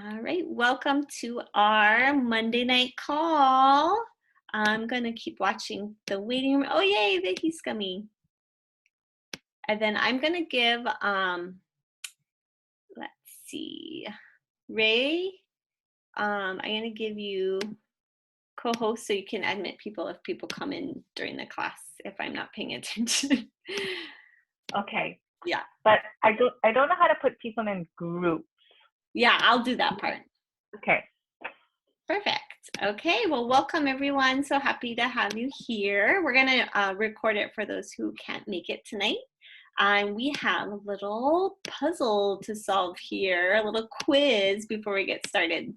All right, welcome to our Monday night call. I'm gonna keep watching the waiting room. Oh yay, Vicky's coming. And then I'm gonna give, let's see, Ray, I'm gonna give you co-host so you can admit people if people come in during the class if I'm not paying attention. Okay. Yeah. But I don't know how to put people in groups. Yeah, I'll do that part. Okay. Perfect. Okay, well, welcome everyone. So happy to have you here. We're going to record it for those who can't make it tonight. We have a little puzzle to solve here, a little quiz before we get started.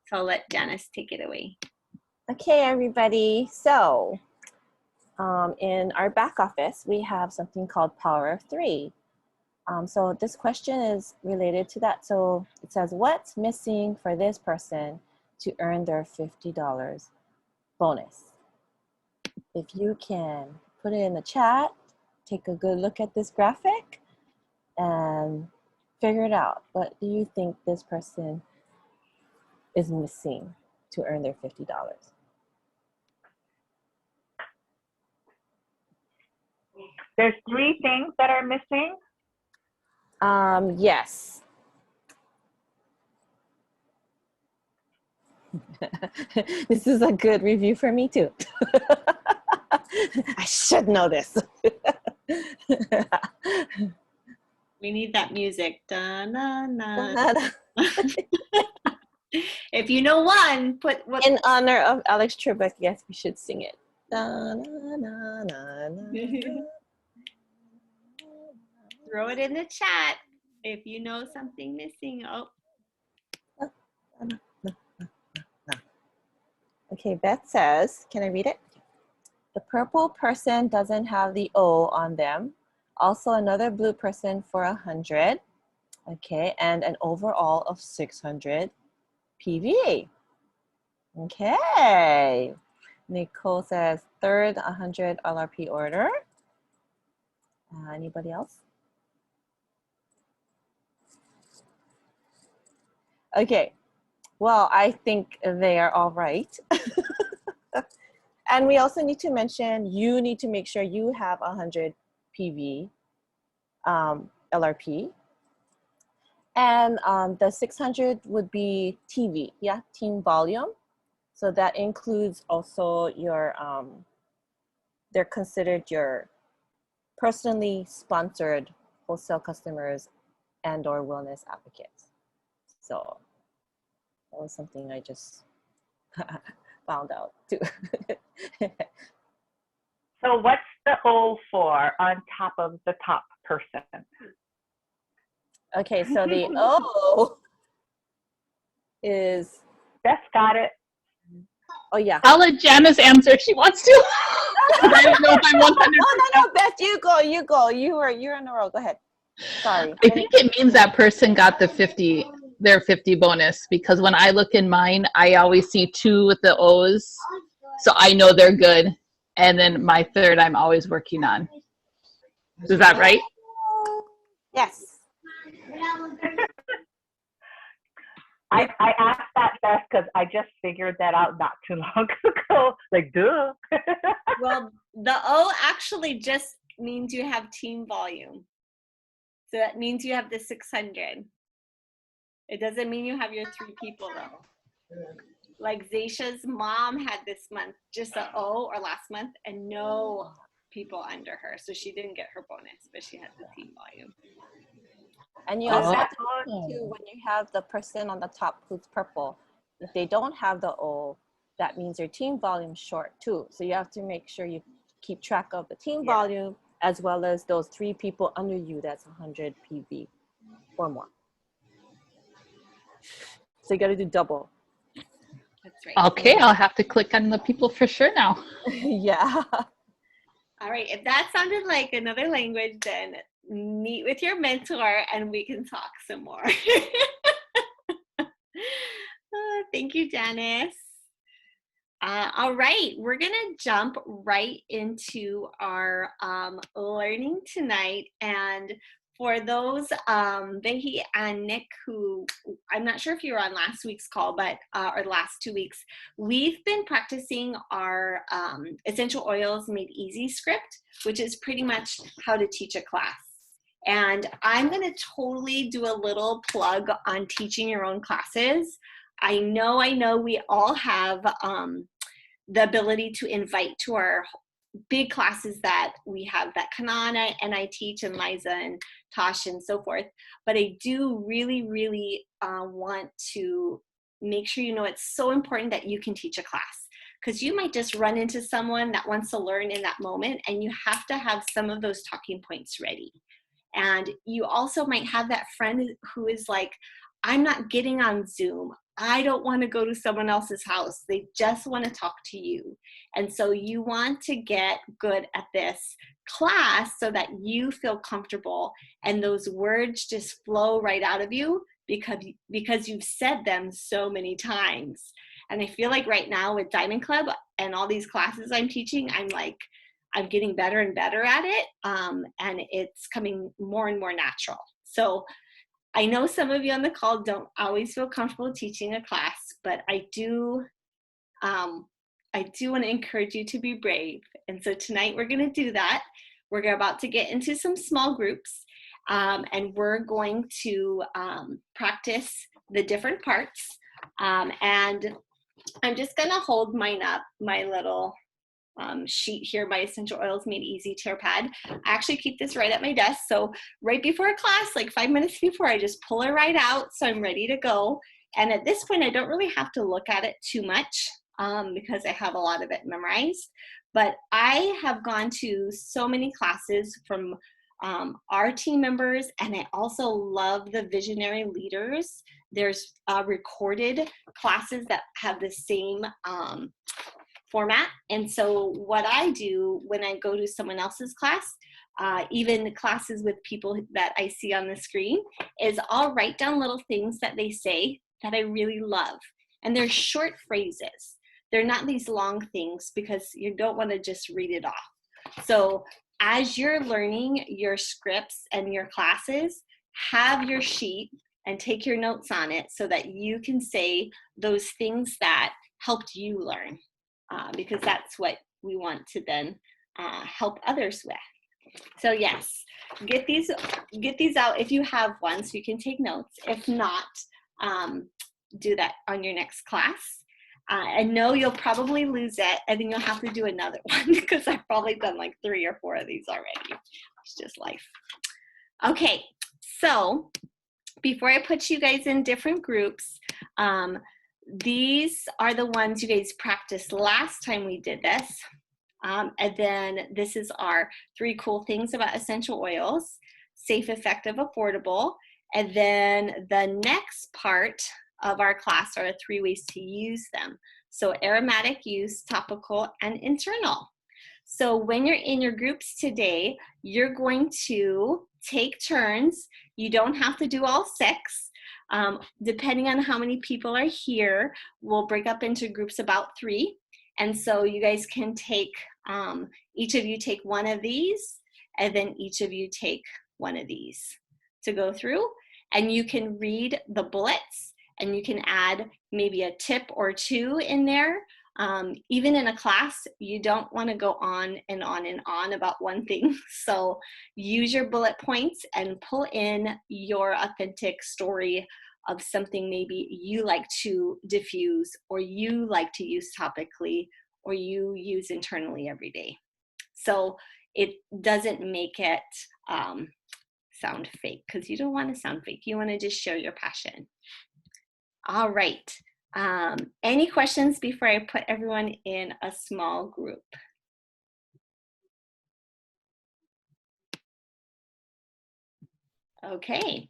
So I'll let Janice take it away. Okay, everybody. So in our back office, we have something called Power of 3. So this question is related to that. So it says, what's missing for this person to earn their $50 bonus? If you can put it in the chat, take a good look at this graphic and figure it out. What do you think this person is missing to earn their $50? There's 3 things that are missing. Yes. This is a good review for me too. I should know this. We need that music. Da-na-na. If you know one, put what. In honor of Alex Trebek, yes, we should sing it. Throw it in the chat if you know something missing. Oh. Okay, Beth says, can I read it? The purple person doesn't have the O on them. Also another blue person for 100. Okay, and an overall of 600 PV. Okay. Nicole says third 100 LRP order. Anybody else? Okay. Well, I think they are all right. And we also need to mention, you need to make sure you have 100 PV LRP. And the 600 would be TV, yeah, team volume. So that includes also your, they're considered your personally sponsored wholesale customers and or wellness advocates. So that was something I just found out too. So what's the O for on top of the top person? Okay, so the O is... Beth got it. Oh yeah. I'll let Janice answer if she wants to. I don't know if I'm 100%. Oh no, Beth, you go. You're in a row. Go ahead. Sorry. I think it means that person got their 50 bonus, because when I look in mine, I always see 2 with the O's. So I know they're good. And then my third, I'm always working on. Is that right? Yes. I asked that, Beth, because I just figured that out not too long ago. Like, duh. Well, the O actually just means you have team volume. So that means you have the 600. It doesn't mean you have your 3 people though. Like Zaysha's mom had this month just an O, or last month, and no people under her. So she didn't get her bonus, but she had the team volume. And you also have to too, when you have the person on the top who's purple, if they don't have the O, that means your team volume is short too. So you have to make sure you keep track of the team volume as well as those 3 people under you that's 100 PV or more. So you got to do double. That's right. Okay, I'll have to click on the people for sure now. Yeah. All right, if that sounded like another language, then meet with your mentor and we can talk some more. Thank you, Janice. All right, we're gonna jump right into our learning tonight. And for those, Behi and Nick, who I'm not sure if you were on last week's call, but or the last 2 weeks, we've been practicing our Essential Oils Made Easy script, which is pretty much how to teach a class. And I'm going to totally do a little plug on teaching your own classes. I know we all have the ability to invite to our big classes that we have, that Kanoe and I teach, and Liza and Tosh and so forth. But I do really, really want to make sure you know it's so important that you can teach a class, because you might just run into someone that wants to learn in that moment, and you have to have some of those talking points ready. And you also might have that friend who is like, I'm not getting on Zoom. I don't want to go to someone else's house. They just want to talk to you. And so you want to get good at this class so that you feel comfortable and those words just flow right out of you because you've said them so many times. And I feel like right now with Diamond Club and all these classes I'm teaching, I'm getting better and better at it, and it's coming more and more natural. So I know some of you on the call don't always feel comfortable teaching a class, but I do want to encourage you to be brave. And so tonight we're going to do that. We're about to get into some small groups, and we're going to practice the different parts. And I'm just going to hold mine up, my little sheet here, my Essential Oils Made Easy tear pad. I actually keep this right at my desk, so right before a class, like 5 minutes before, I just pull it right out so I'm ready to go. And at this point I don't really have to look at it too much because I have a lot of it memorized. But I have gone to so many classes from our team members, and I also love the visionary leaders. There's recorded classes that have the same format. And so what I do when I go to someone else's class, even classes with people that I see on the screen, is I'll write down little things that they say that I really love. And they're short phrases. They're not these long things because you don't want to just read it off. So as you're learning your scripts and your classes, have your sheet and take your notes on it so that you can say those things that helped you learn. Because that's what we want to then help others with. So yes, get these out if you have one so you can take notes. If not, do that on your next class. I know you'll probably lose it, and then you'll have to do another one because I've probably done like 3 or 4 of these already. It's just life. Okay, so before I put you guys in different groups, these are the ones you guys practiced last time we did this. And then this is our 3 cool things about essential oils: safe, effective, affordable. And then the next part of our class are the 3 ways to use them. So aromatic use, topical, and internal. So when you're in your groups today, you're going to take turns. You don't have to do all 6. Depending on how many people are here, we'll break up into groups about 3. And so you guys can take, each of you take one of these, and then each of you take one of these to go through. And you can read the bullets, and you can add maybe a tip or 2 in there. Even in a class, you don't want to go on and on and on about one thing. So use your bullet points and pull in your authentic story of something maybe you like to diffuse, or you like to use topically, or you use internally every day. So it doesn't make it sound fake, because you don't want to sound fake. You want to just share your passion. All right. Any questions before I put everyone in a small group? Okay,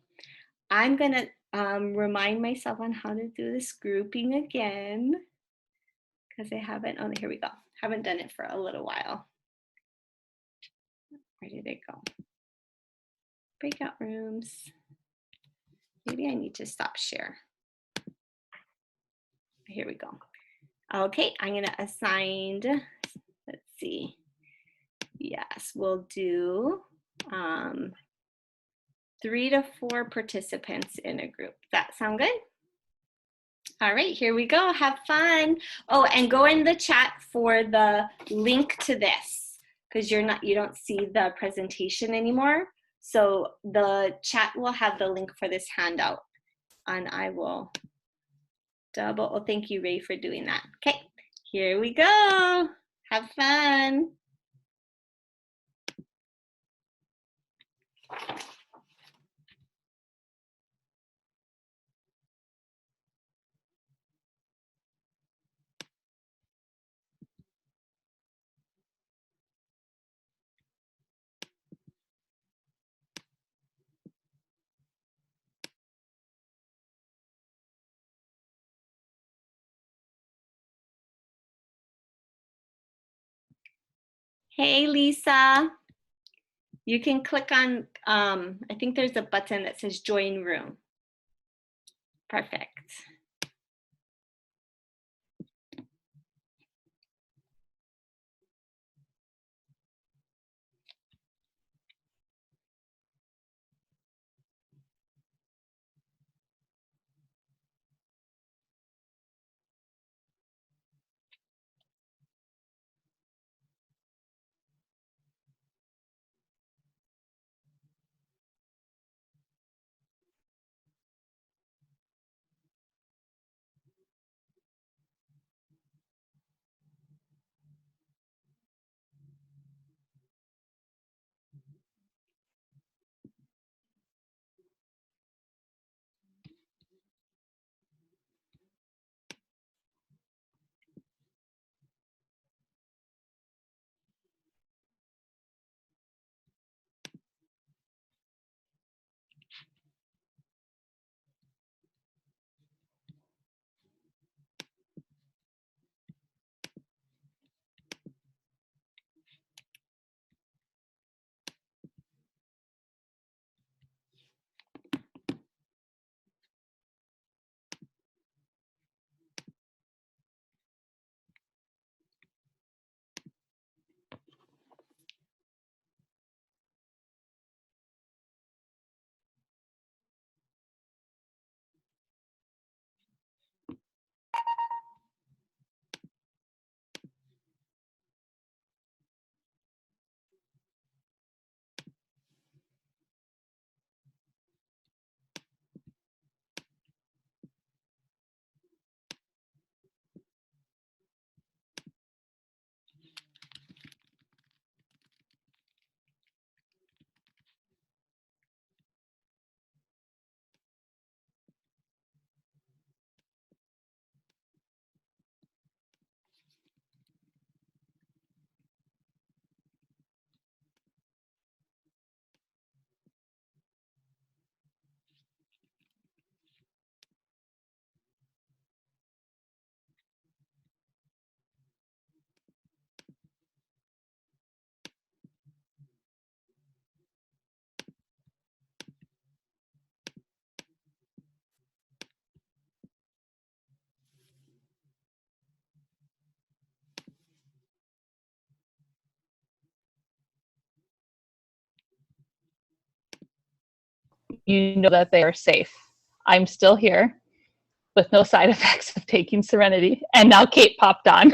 I'm gonna remind myself on how to do this grouping again, because I haven't, oh, here we go. Haven't done it for a little while. Where did it go? Breakout rooms. Maybe I need to stop share. Here we go. Okay, I'm gonna assign, let's see. Yes, we'll do 3 to 4 participants in a group. That sound good? All right, here we go. Have fun. Oh, and go in the chat for the link to this because you don't see the presentation anymore. So the chat will have the link for this handout, and I will oh, thank you, Ray, for doing that. Okay, here we go. Have fun. Hey, Lisa. You can click on, I think there's a button that says join room. Perfect. You know that they are safe. I'm still here with no side effects of taking Serenity. And now Kate popped on.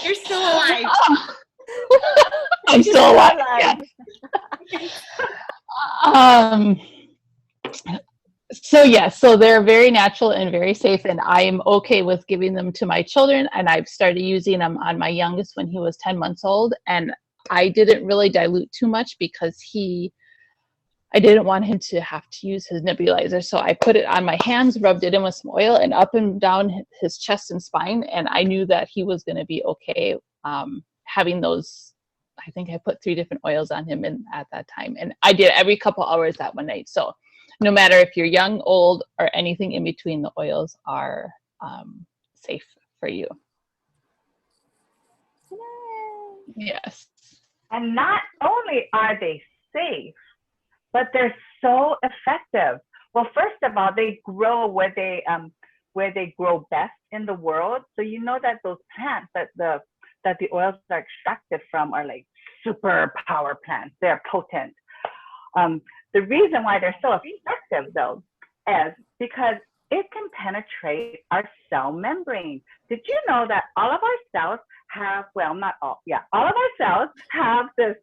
You're still alive. I'm still alive. Yeah. So they're very natural and very safe, and I'm okay with giving them to my children. And I've started using them on my youngest when he was 10 months old. And I didn't really dilute too much because I didn't want him to have to use his nebulizer. So I put it on my hands, rubbed it in with some oil, and up and down his chest and spine. And I knew that he was going to be okay having those. I think I put 3 different oils on him at that time. And I did every couple hours that one night. So no matter if you're young, old, or anything in between, the oils are safe for you. Yes. And not only are they safe, but they're so effective. Well, first of all, they grow where they grow best in the world. So you know that those plants that the oils are extracted from are like super power plants. They're potent. The reason why they're so effective, though, is because it can penetrate our cell membrane. Did you know that all of our cells have, well, not all, yeah, all of our cells have this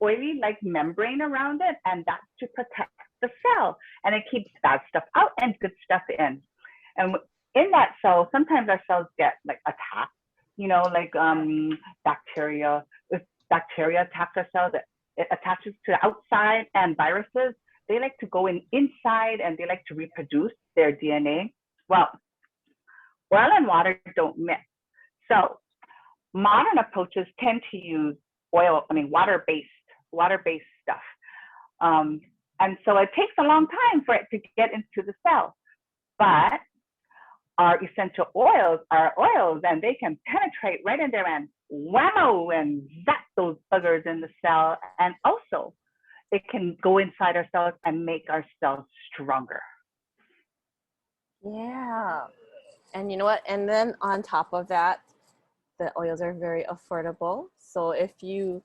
oily like membrane around it, and that's to protect the cell, and it keeps bad stuff out and good stuff in. And in that cell, sometimes our cells get like attacked, you know, like bacteria. If bacteria attacks our cells, it attaches to the outside, and viruses, they like to go inside and they like to reproduce their DNA. Well, oil and water don't mix. So modern approaches tend to use water-based stuff. And so it takes a long time for it to get into the cell. But our essential oils are oils, and they can penetrate right in there and whammo and zap those buggers in the cell. And also, it can go inside our cells and make our cells stronger. Yeah. And you know what? And then on top of that, the oils are very affordable. So if you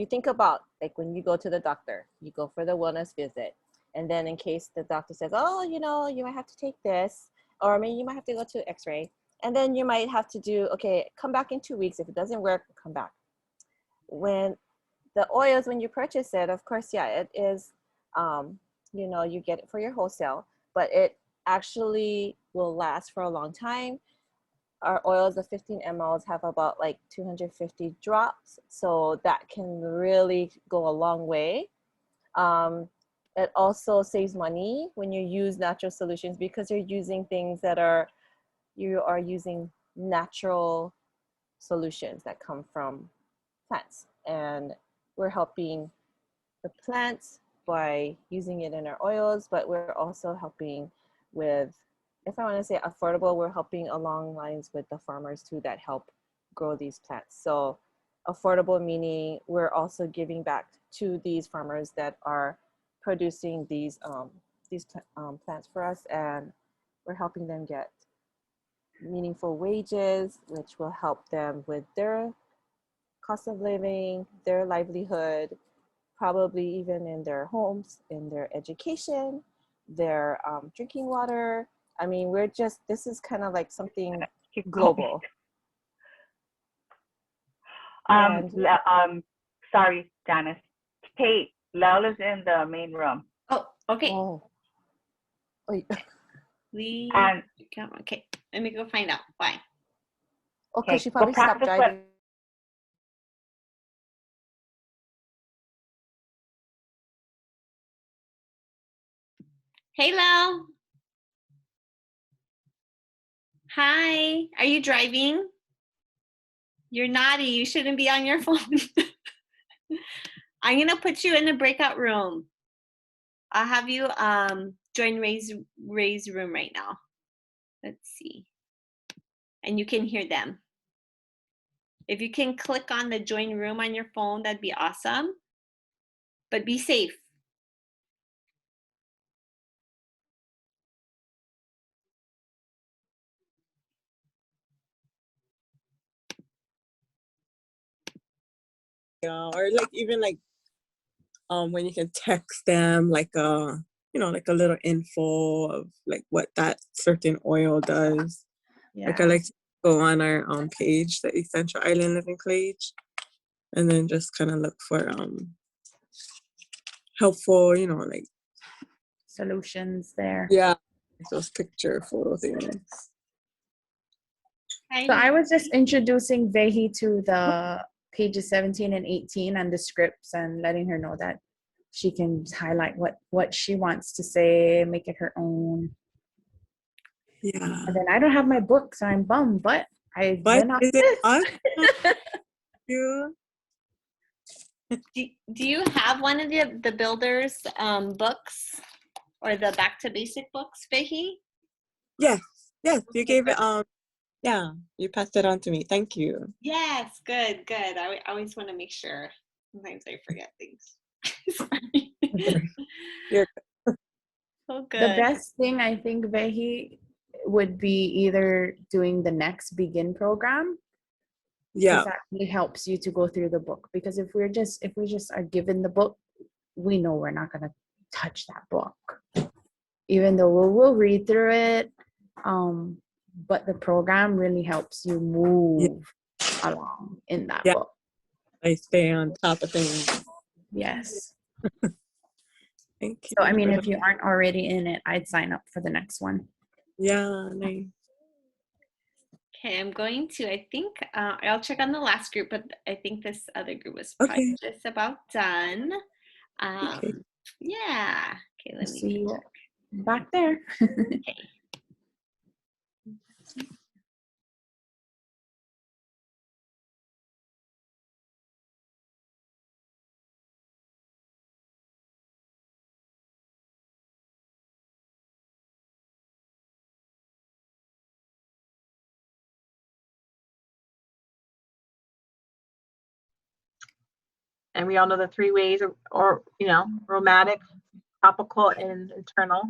think about, like, when you go to the doctor, you go for the wellness visit, and then in case the doctor says, oh, you know, you might have to take this, or maybe you might have to go to x-ray, and then you might have to do, okay, come back in 2 weeks. If it doesn't work, come back. When the oils, when you purchase it, of course, yeah, it is, you know, you get it for your wholesale, but it actually will last for a long time. Our oils, the 15 mLs, have about like 250 drops. So that can really go a long way. It also saves money when you use natural solutions, because you're using things that you are using natural solutions that come from plants. And we're helping the plants by using it in our oils, but we're also helping with, if I want to say affordable, we're helping along lines with the farmers too that help grow these plants. So affordable meaning we're also giving back to these farmers that are producing these plants for us, and we're helping them get meaningful wages, which will help them with their cost of living, their livelihood, probably even in their homes, in their education, their drinking water. I mean, this is kind of like something global. Sorry, Janice. Kate, Lola's in the main room. Oh, okay. Oh. And Okay, let me go find out why. Okay, she probably stopped driving. Hey, Lo. Hi. Are you driving? You're naughty. You shouldn't be on your phone. I'm gonna put you in the breakout room. I'll have you join Ray's room right now. Let's see. And you can hear them. If you can click on the join room on your phone, that'd be awesome. But be safe. Or like even like when you can text them like you know, like a little info of like what that certain oil does. Yeah. Like I like to go on our page, the Essential Island Living page, and then just kind of look for helpful, you know, like Solutions there. yeah, those picture photo things. So I was just introducing Vehi to the pages 17 and 18 and the scripts, and letting her know that she can highlight what she wants to say, make it her own. Yeah. And then I don't have my book, so I'm bummed, but I've But been on is this. it awesome? You? Do you have one of the builders books or the Back to Basic books, Vehi? Yes, you gave it yeah, you passed it on to me. Thank you. Yes, good. I always want to make sure. Sometimes I forget things. Sorry. You're So good. The best thing I think, Vehi, would be either doing the next Begin program Yeah. that really helps you to go through the book. Because if we just are given the book, we know we're not going to touch that book, even though we'll read through it. But the program really helps you move along in that Yeah. book. I stay on top of things. Yes. Thank you. So I mean, if you aren't already in it, I'd sign up for the next one. Yeah, nice. Okay, I'm going to, I think, I'll check on the last group, but I think this other group was Okay. probably just about done. Okay. Yeah. Okay, let me See you check. back there. Okay. And we all know the three ways, or romantic, topical, and internal.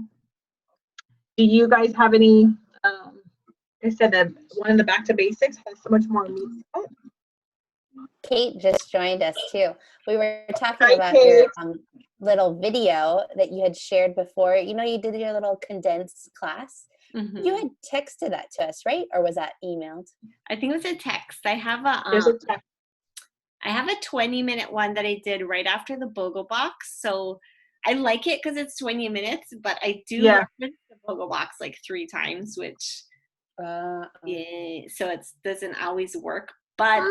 Do you guys have any? I said that one in the back to basics has so much more meat. Kate just joined us too. We were talking Hi, about Kate. your little video that you had shared before. You know, you did your little condensed class. Mhm. You had texted that to us, right? Or was that emailed? I think it was a text. There's a text. I have a 20-minute one that I did right after the BOGO box. So I like it because it's 20 minutes, but I do reference the BOGO box like 3 times, which yeah, so it doesn't always work. But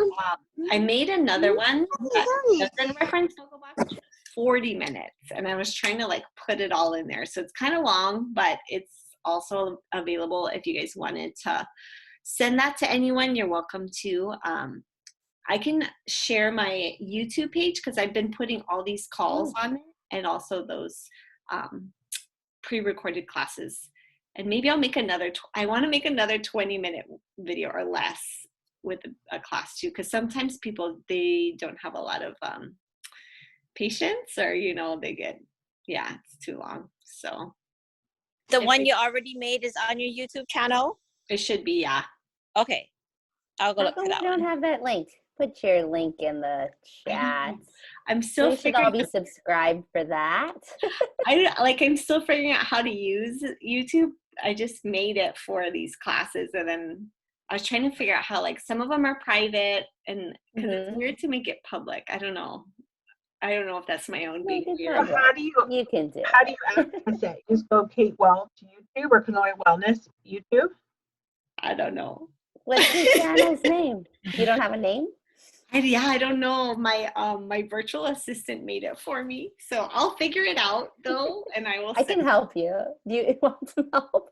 I made another one that doesn't reference BOGO box, 40 minutes, and I was trying to like put it all in there. So it's kind of long, but it's also available if you guys wanted to send that to anyone. You're welcome to. I can share my YouTube page because I've been putting all these calls on it, and also those pre-recorded classes. And maybe I'll make another, I want to make another 20-minute video or less with a class too, because sometimes people, they don't have a lot of patience, or, they get, it's too long. So. The one you already made is on your YouTube channel? It should be, yeah. Okay. I'll go How look come for we that don't one. have that link? Put your link in the chat. I'm still We should all figuring be subscribed for that. I'm still figuring out how to use YouTube. I just made it for these classes, and then I was trying to figure out how, like, some of them are private, and because it's weird to make it public. I don't know if that's my own being weird. So how do you can do how do you access it? You just go Kate Well to YouTube or Kanoe Wellness YouTube? I don't know. What's your channel's name? You don't have a name? I don't know. My virtual assistant made it for me, so I'll figure it out though, and I will. I can help you. Do you want some help?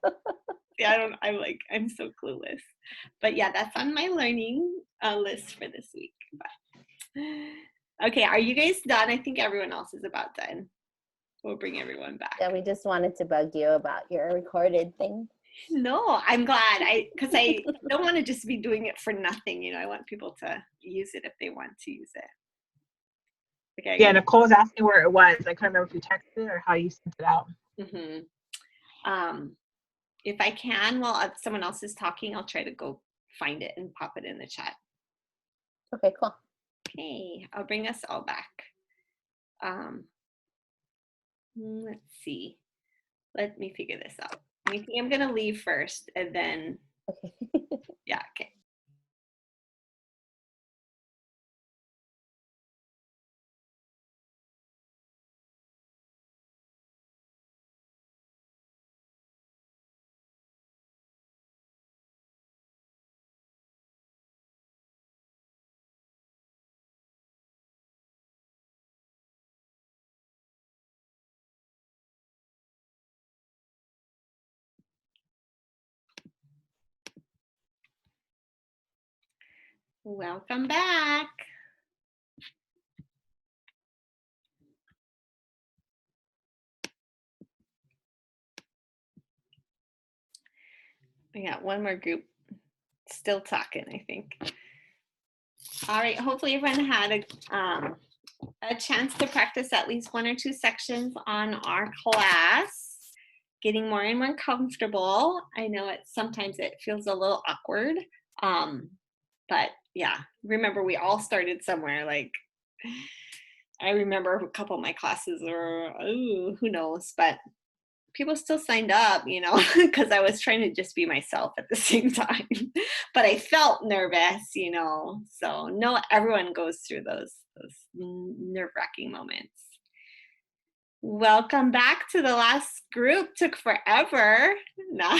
Yeah, I'm so clueless, but yeah, that's on my learning list for this week. But okay, are you guys done? I think everyone else is about done. We'll bring everyone back. Yeah, we just wanted to bug you about your recorded thing. No, I'm glad. Because I don't want to just be doing it for nothing. I want people to use it if they want to use it. Okay. Yeah, Nicole's asking where it was. I couldn't remember if you texted it or how you sent it out. If I can, while someone else is talking, I'll try to go find it and pop it in the chat. Okay, cool. Okay, I'll bring us all back. Let's see. Let me figure this out. I think I'm gonna leave first, and then yeah, okay. Welcome back. We got one more group still talking, I think. All right, hopefully everyone had a chance to practice at least 1 or 2 sections on our class, getting more and more comfortable. I know sometimes it feels a little awkward, but yeah, remember we all started somewhere. Like, I remember a couple of my classes were, oh, who knows, but people still signed up, you know, because I was trying to just be myself at the same time. But I felt nervous, you know. So no, everyone goes through those nerve-wracking moments. Welcome back to the last group. Took forever. Nah,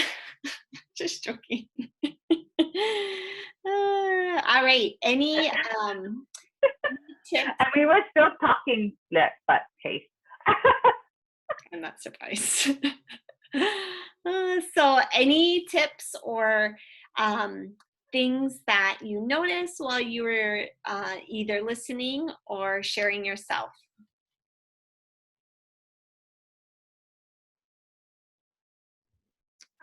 just joking. All right. Any tips? And we were still talking split, but hey. I'm not surprised. So any tips or things that you noticed while you were either listening or sharing yourself?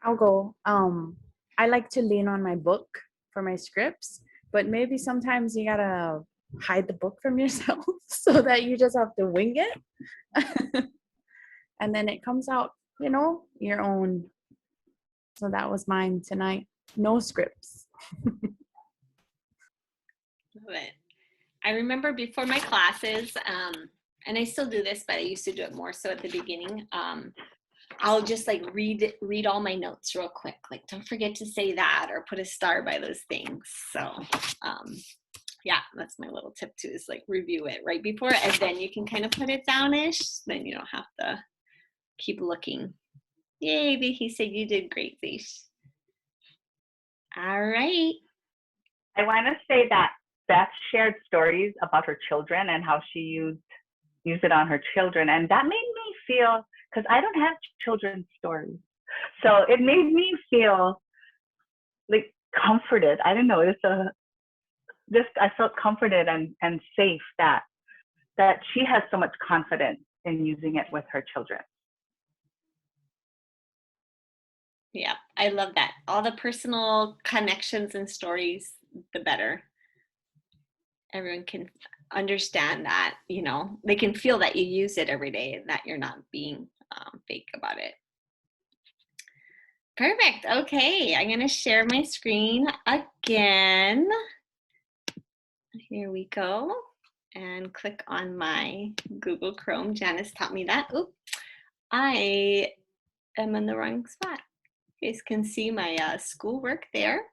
I'll go. I like to lean on my book for my scripts, but maybe sometimes you gotta hide the book from yourself so that you just have to wing it. And then it comes out, you know, your own. So that was mine tonight. No scripts. Love it. I remember before my classes, and I still do this, but I used to do it more so at the beginning. I'll just like read all my notes real quick. Like, don't forget to say that or put a star by those things. So yeah, that's my little tip too, is like review it right before, and then you can kind of put it downish. Then you don't have to keep looking. Yay, he said you did great, Vish. All right. I want to say that Beth shared stories about her children and how she used it on her children. And that made me feel, because I don't have children's stories. So it made me feel like comforted. I don't know, I felt comforted and safe that she has so much confidence in using it with her children. Yeah, I love that. All the personal connections and stories, the better. Everyone can understand that, you know, they can feel that you use it every day and that you're not being fake about it. Perfect. Okay, I'm going to share my screen again. Here we go. And click on my Google Chrome. Janice taught me that. Oop, I am in the wrong spot. You guys can see my schoolwork there.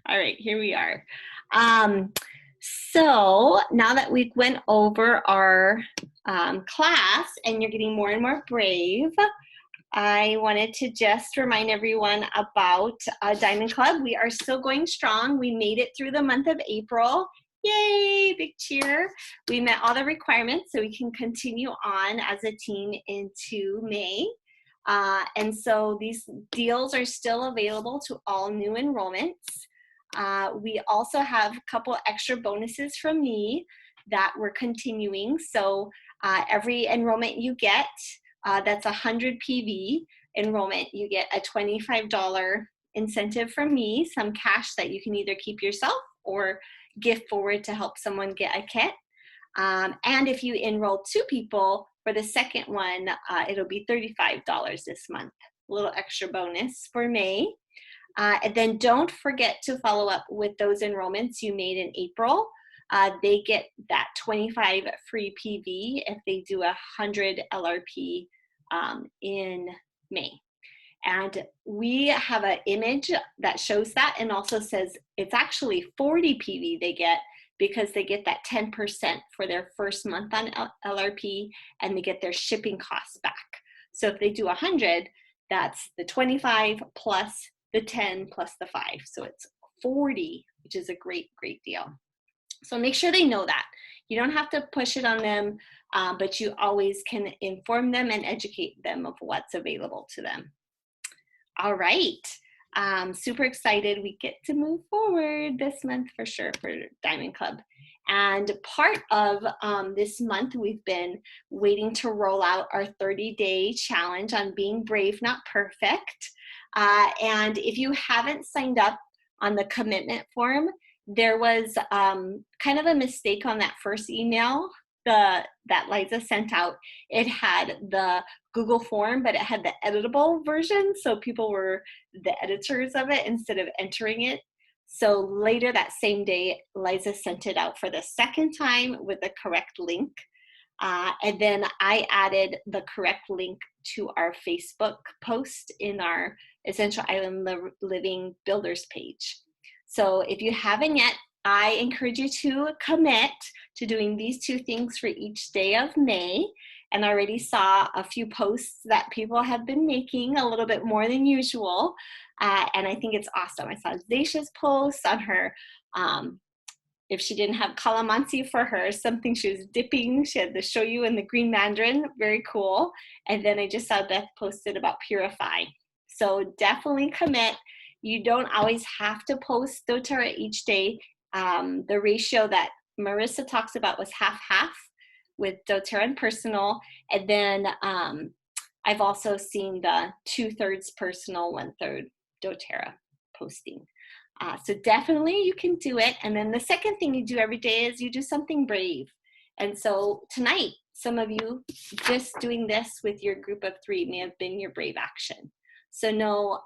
All right, here we are. So now that we went over our class and you're getting more and more brave, I wanted to just remind everyone about Diamond Club. We are still going strong. We made it through the month of April. Yay, big cheer. We met all the requirements so we can continue on as a team into May. And so these deals are still available to all new enrollments. We also have a couple extra bonuses from me that we're continuing. So every enrollment you get, that's 100 PV enrollment, you get a $25 incentive from me, some cash that you can either keep yourself or gift forward to help someone get a kit. And if you enroll 2 people, for the second one, it'll be $35 this month. A little extra bonus for May. And then don't forget to follow up with those enrollments you made in April. They get that 25 free PV if they do 100 LRP in May. And we have an image that shows that and also says it's actually 40 PV they get because they get that 10% for their first month on LRP and they get their shipping costs back. So if they do 100, that's the 25 plus the 10 plus the 5. So it's 40, which is a great, great deal. So make sure they know that. You don't have to push it on them, but you always can inform them and educate them of what's available to them. All right. Super excited we get to move forward this month for sure for Diamond Club. And part of this month, we've been waiting to roll out our 30-day challenge on being brave, not perfect. And if you haven't signed up on the commitment form, there was kind of a mistake on that first email that Liza sent out. It had the Google form, but it had the editable version. So people were the editors of it instead of entering it. So later that same day, Liza sent it out for the second time with the correct link. And then I added the correct link to our Facebook post in our Essential Island Living Builders page. So if you haven't yet, I encourage you to commit to doing these 2 things for each day of May. And I already saw a few posts that people have been making a little bit more than usual. And I think it's awesome. I saw Zaisha's post on her, if she didn't have calamansi for her, something she was dipping. She had the shoyu and the green mandarin, very cool. And then I just saw Beth posted about purify. So definitely commit. You don't always have to post doTERRA each day. The ratio that Marissa talks about was half-half with doTERRA and personal. And then I've also seen the 2/3 personal, 1/3 doTERRA posting. So definitely you can do it. And then the second thing you do every day is you do something brave. And so tonight, some of you just doing this with your group of 3 may have been your brave action. So no,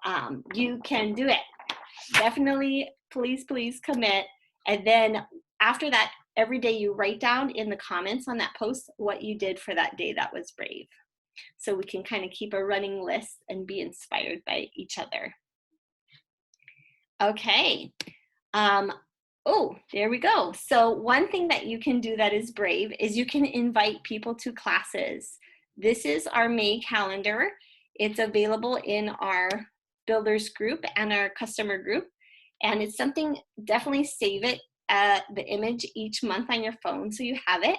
you can do it. Definitely, please, please commit. And then after that, every day you write down in the comments on that post what you did for that day that was brave. So we can kind of keep a running list and be inspired by each other. Okay. Oh, there we go. So one thing that you can do that is brave is you can invite people to classes. This is our May calendar. It's available in our builders group and our customer group. And it's something, definitely save it, the image each month on your phone so you have it.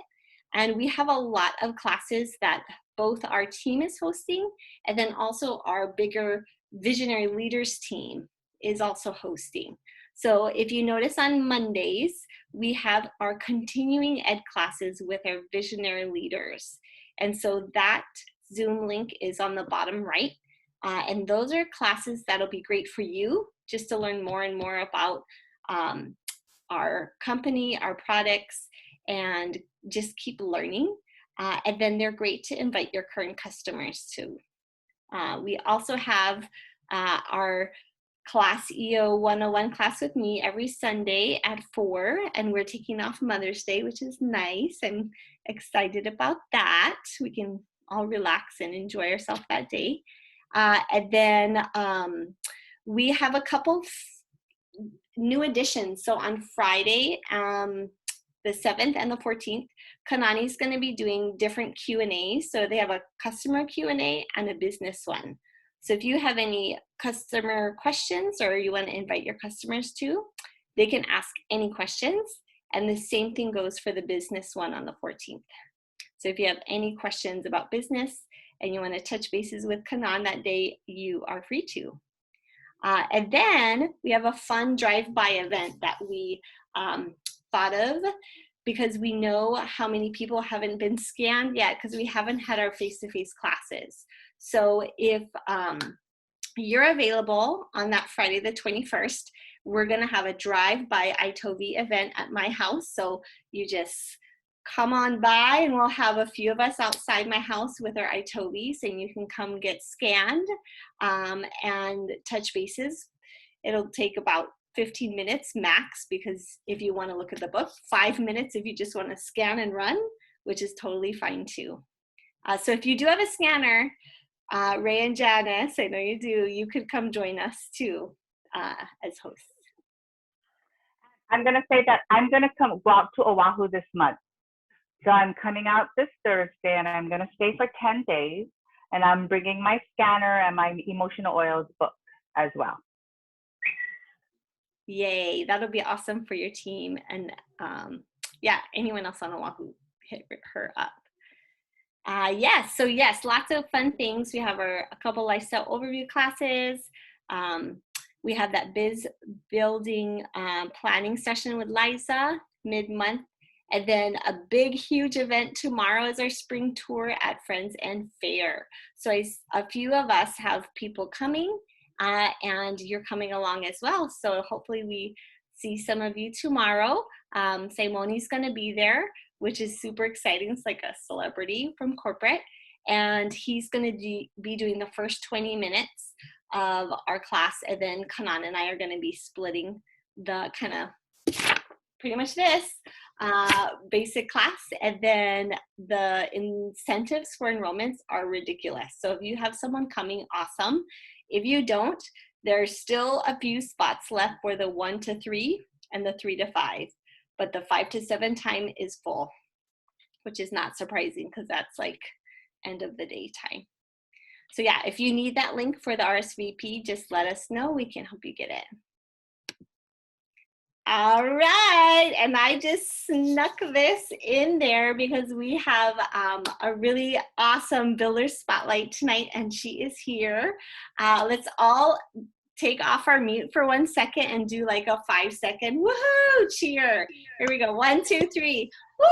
And we have a lot of classes that both our team is hosting and then also our bigger visionary leaders team is also hosting. So if you notice on Mondays, we have our continuing ed classes with our visionary leaders. And so that Zoom link is on the bottom right. And those are classes that'll be great for you just to learn more and more about our company, our products, and just keep learning. And then they're great to invite your current customers to. We also have our Class EO 101 class with me every Sunday at 4, and we're taking off Mother's Day, which is nice. I'm excited about that. We can all relax and enjoy ourselves that day. And then we have a couple new additions. So on Friday, the 7th and the 14th, Kanoe is going to be doing different Q&As. So they have a customer Q&A and a business one. So if you have any customer questions or you want to invite your customers to, they can ask any questions. And the same thing goes for the business one on the 14th. So if you have any questions about business and you want to touch bases with Kanoe that day, you are free to. And then we have a fun drive-by event that we thought of because we know how many people haven't been scanned yet because we haven't had our face-to-face classes. So if you're available on that Friday the 21st, we're going to have a drive-by Itovi event at my house. So you just come on by and we'll have a few of us outside my house with our Itovis and you can come get scanned and touch bases. It'll take about 15 minutes max because if you want to look at the book, 5 minutes if you just want to scan and run, which is totally fine too. So if you do have a scanner, Ray and Janice, I know you do, you could come join us too as hosts. I'm going to say that I'm going to go out to Oahu this month. So I'm coming out this Thursday and I'm going to stay for 10 days and I'm bringing my scanner and my emotional oils book as well. Yay, that'll be awesome for your team. And yeah, anyone else on Oahu, hit her up. Yes, so yes, lots of fun things. We have a couple lifestyle overview classes. We have that biz building planning session with Liza mid-month. And then a big, huge event tomorrow is our spring tour at Friends and Fair. So a few of us have people coming and you're coming along as well. So hopefully we see some of you tomorrow. Simoni's gonna be there, which is super exciting. It's like a celebrity from corporate. And he's gonna be doing the first 20 minutes of our class. And then Kanoe and I are gonna be splitting the kind of pretty much this basic class, and then the incentives for enrollments are ridiculous. So if you have someone coming, awesome. If you don't, there's still a few spots left for the 1 to 3 and the 3 to 5, but the 5 to 7 time is full, which is not surprising because that's like end of the day time. So yeah, if you need that link for the RSVP, just let us know. We can help you get it. All right, and I just snuck this in there because we have a really awesome builder spotlight tonight, and she is here. Let's all take off our mute for 1 second and do like a 5-second woohoo cheer. Here we go. 1, 2, 3. Woo!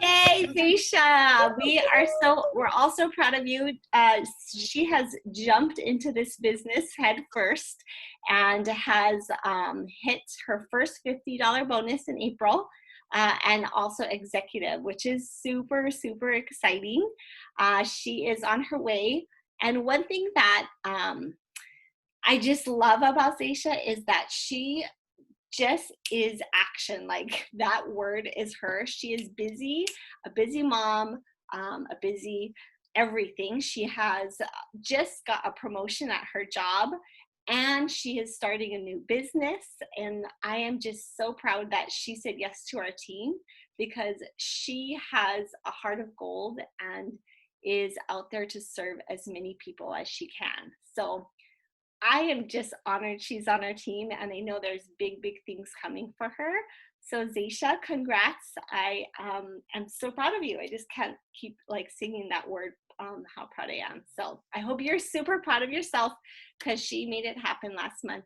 Yay, Zaisha. We're also proud of you. She has jumped into this business head first and has hit her first $50 bonus in April, and also executive, which is super, super exciting. She is on her way. And one thing that I just love about Zaisha is that she just is action. Like that word is her. She is busy, a busy mom, a busy everything. She has just got a promotion at her job, and she is starting a new business. And I am just so proud that she said yes to our team, because she has a heart of gold and is out there to serve as many people as she can. So I am just honored she's on our team, and I know there's big, big things coming for her. So Zaisha, congrats. I am so proud of you. I just can't keep like singing that word, how proud I am. So I hope you're super proud of yourself, because she made it happen last month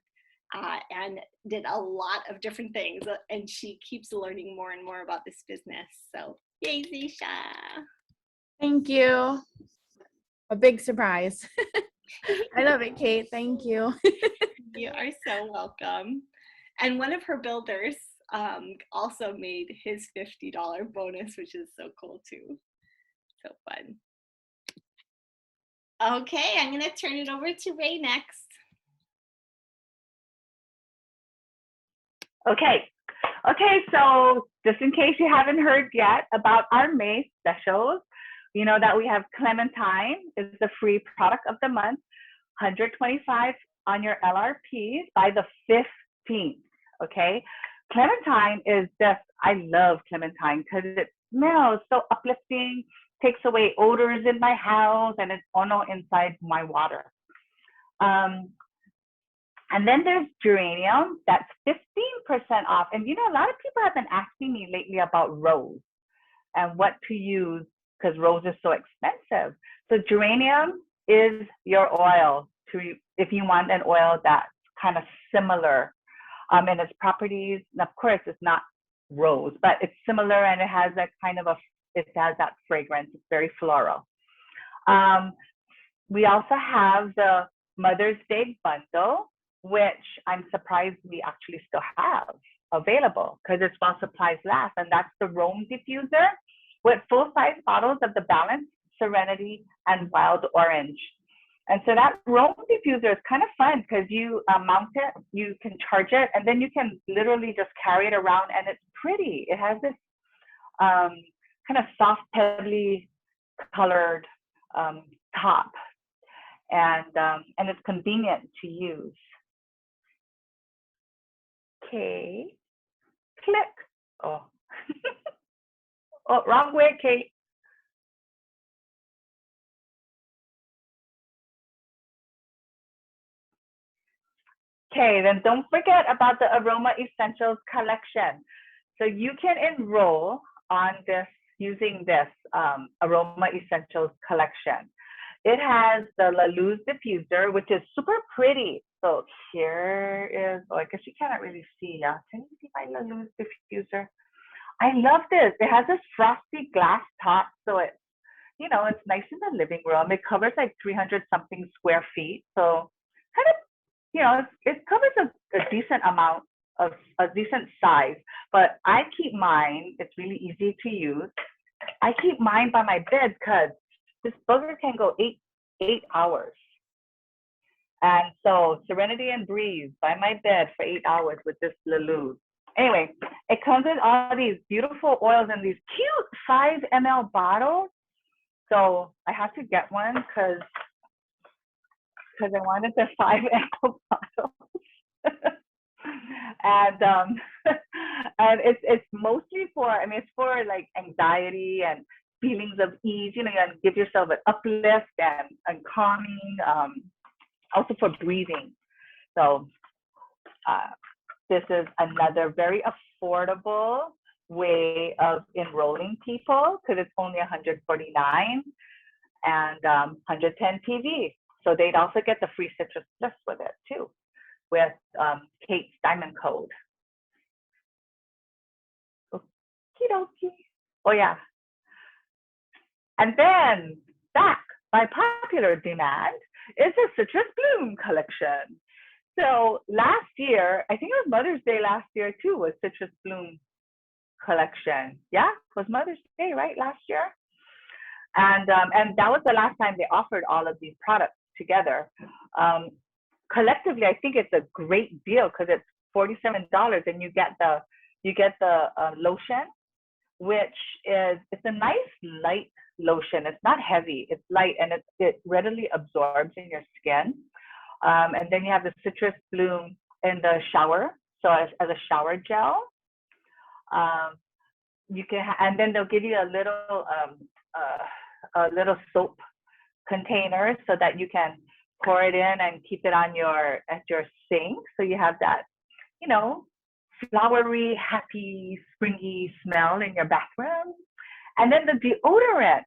and did a lot of different things, and she keeps learning more and more about this business. So yay, Zaisha. Thank you. A big surprise. I love it, Kate. Thank you. You are so welcome. And one of her builders also made his $50 bonus, which is so cool too. So fun. Okay, I'm going to turn it over to Ray next. Okay, so just in case you haven't heard yet about our May specials, you know that we have Clementine is the free product of the month, 125 on your LRP by the 15th, okay? Clementine is just, I love Clementine because it smells so uplifting, takes away odors in my house, and it's ono inside my water. And then there's geranium, that's 15% off. And you know, a lot of people have been asking me lately about rose and what to use, because rose is so expensive. So geranium is your oil if you want an oil that's kind of similar in its properties. And of course, it's not rose, but it's similar, and it has that kind of it has that fragrance. It's very floral. We also have the Mother's Day bundle, which I'm surprised we actually still have available, because it's while supplies last. And that's the Rome diffuser with full-size bottles of the Balance, Serenity, and Wild Orange. And so that Rome diffuser is kind of fun because you mount it, you can charge it, and then you can literally just carry it around, and it's pretty. It has this kind of soft, pebbly colored top, and it's convenient to use. Okay, click. Oh, oh, wrong way, Kate. Okay, then don't forget about the Aroma Essentials collection. So you can enroll on this using this Aroma Essentials collection. It has the La Luz diffuser, which is super pretty. So here is, oh, I guess you cannot really see. Can you see my La Luz diffuser? I love this. It has this frosty glass top, so it's, you know, it's nice in the living room. It covers like 300 something square feet. So kind of, you know, it covers a decent amount of a decent size, but I keep mine, it's really easy to use. I keep mine by my bed because this bugger can go eight hours. And so Serenity and Breeze by my bed for 8 hours with this Lulu. Anyway, it comes in all these beautiful oils in these cute 5 ml bottles. So I have to get one because I wanted the 5 ml bottles. And and it's mostly for, I mean, it's for like anxiety and feelings of ease, you know, and give yourself an uplift and calming, also for breathing. So this is another very affordable way of enrolling people because it's only $149 and 110 PV. So they'd also get the free Citrus Bliss with it too, with Kate's Diamond Code. Okie dokie. Oh yeah. And then back by popular demand is the Citrus Bloom collection. So last year, I think it was Mother's Day last year too, was Citrus Bloom collection. Yeah, it was Mother's Day, right, last year? And that was the last time they offered all of these products together. Collectively, I think it's a great deal because it's $47 and you get the lotion, which it's a nice light lotion. It's not heavy, it's light, and it readily absorbs in your skin. And then you have the Citrus Bloom in the shower, so as a shower gel. You can, and then they'll give you a little soap container so that you can pour it in and keep it on your sink. So you have that, you know, flowery, happy, springy smell in your bathroom. And then the deodorant.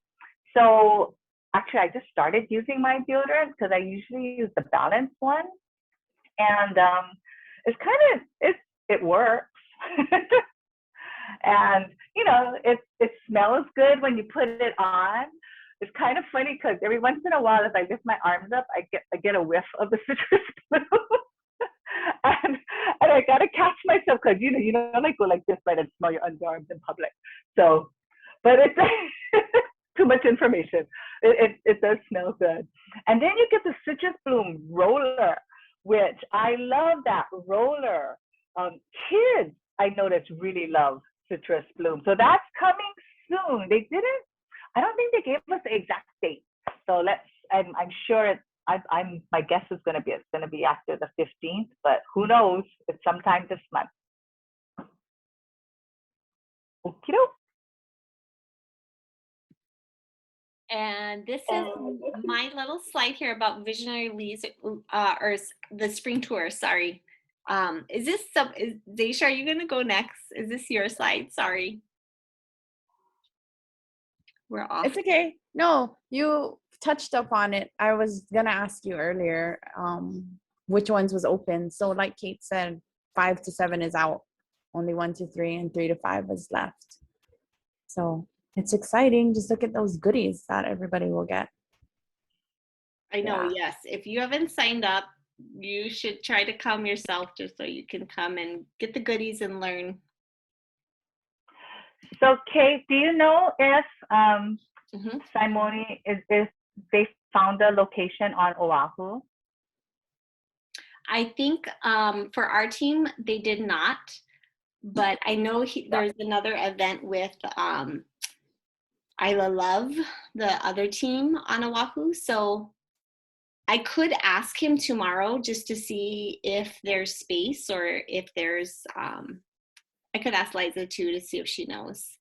So actually, I just started using my deodorant because I usually use the balanced one, and it's kind of it works. And you know, it smells good when you put it on. It's kind of funny because every once in a while, if I lift my arms up, I get a whiff of the citrus bloom. and I gotta catch myself because you know like go like this right and smell your underarms in public. So, but it's too much information. It does smell good. And then you get the Citrus Bloom roller, which I love that roller. Kids, I noticed, really love Citrus Bloom. So that's coming soon. They didn't, I don't think they gave us the exact date. So I'm sure my guess is it's going to be after the 15th, but who knows? It's sometime this month. Okie doke. And this is my little slide here about Visionary Leads, or the spring tour, sorry. Is this Daisha, are you gonna go next? Is this your slide? Sorry. We're off. It's okay. No, you touched upon it. I was gonna ask you earlier, which ones was open. So like Kate said, 5 to 7 is out. Only 1 to 3 and 3 to 5 is left. So it's exciting. Just look at those goodies that everybody will get. I know, Yeah. yes. If you haven't signed up, you should try to come yourself just so you can come and get the goodies and learn. So Kate, do you know if Simone if they found a location on Oahu? I think for our team, they did not, but I know there's another event with Isla Love, the other team on Oahu. So I could ask him tomorrow just to see if there's space or if there's, I could ask Liza too to see if she knows.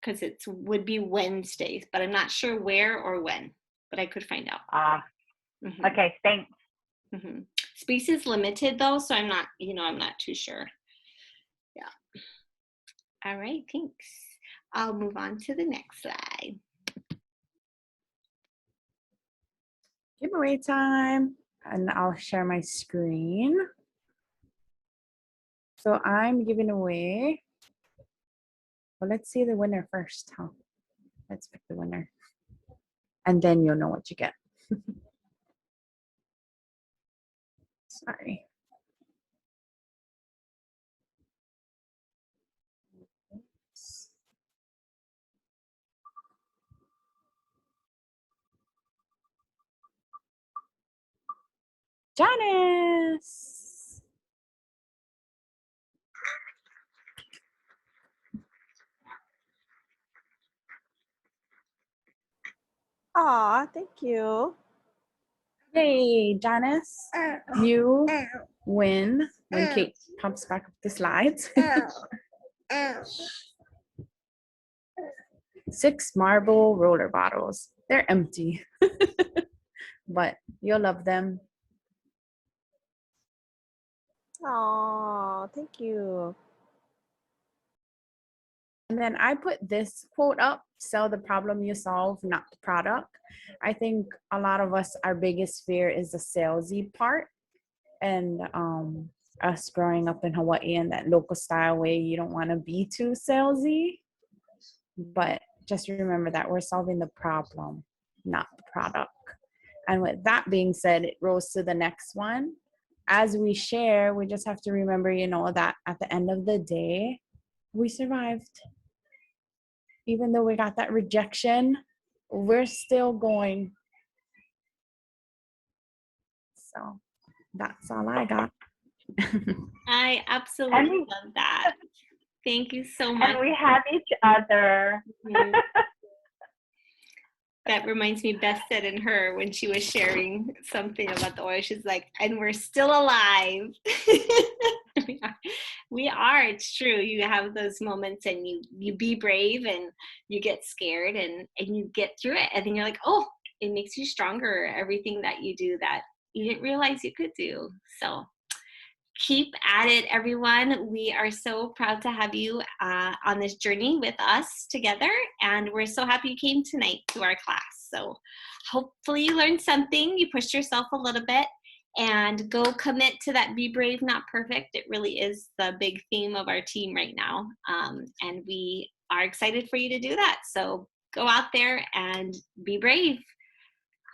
Because it would be Wednesdays, but I'm not sure where or when, but I could find out. Okay, thanks. Space is limited though, so I'm not too sure. Yeah. All right, thanks. I'll move on to the next slide. Giveaway time, and I'll share my screen. So I'm giving away, well, let's see the winner first, huh? Let's pick the winner. And then you'll know what you get. Sorry. Janice. Aw, thank you. Hey, Janice, you win when Kate pops back up the slides. 6 marble roller bottles. They're empty, but you'll love them. Aw, thank you. And then I put this quote up: sell the problem you solve, not the product. I think a lot of us, our biggest fear is the salesy part. And us growing up in Hawaii in that local style way, you don't want to be too salesy. But just remember that we're solving the problem, not the product. And with that being said, it rolls to the next one. As we share, we just have to remember, that at the end of the day, we survived. Even though we got that rejection, we're still going. So that's all I got. I absolutely love that. Thank you so much. And we have each other. That reminds me, Beth said in her when she was sharing something about the oil, she's like, and we're still alive. We are, it's true. You have those moments and you be brave and you get scared and you get through it. And then you're like, oh, it makes you stronger. Everything that you do that you didn't realize you could do. So keep at it, everyone. We are so proud to have you on this journey with us together. And we're so happy you came tonight to our class. So hopefully you learned something. You pushed yourself a little bit. And go commit to that be brave, not perfect. It really is the big theme of our team right now. And we are excited for you to do that. So go out there and be brave.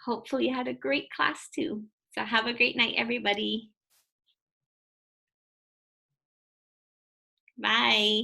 Hopefully you had a great class too. So have a great night, everybody. Bye.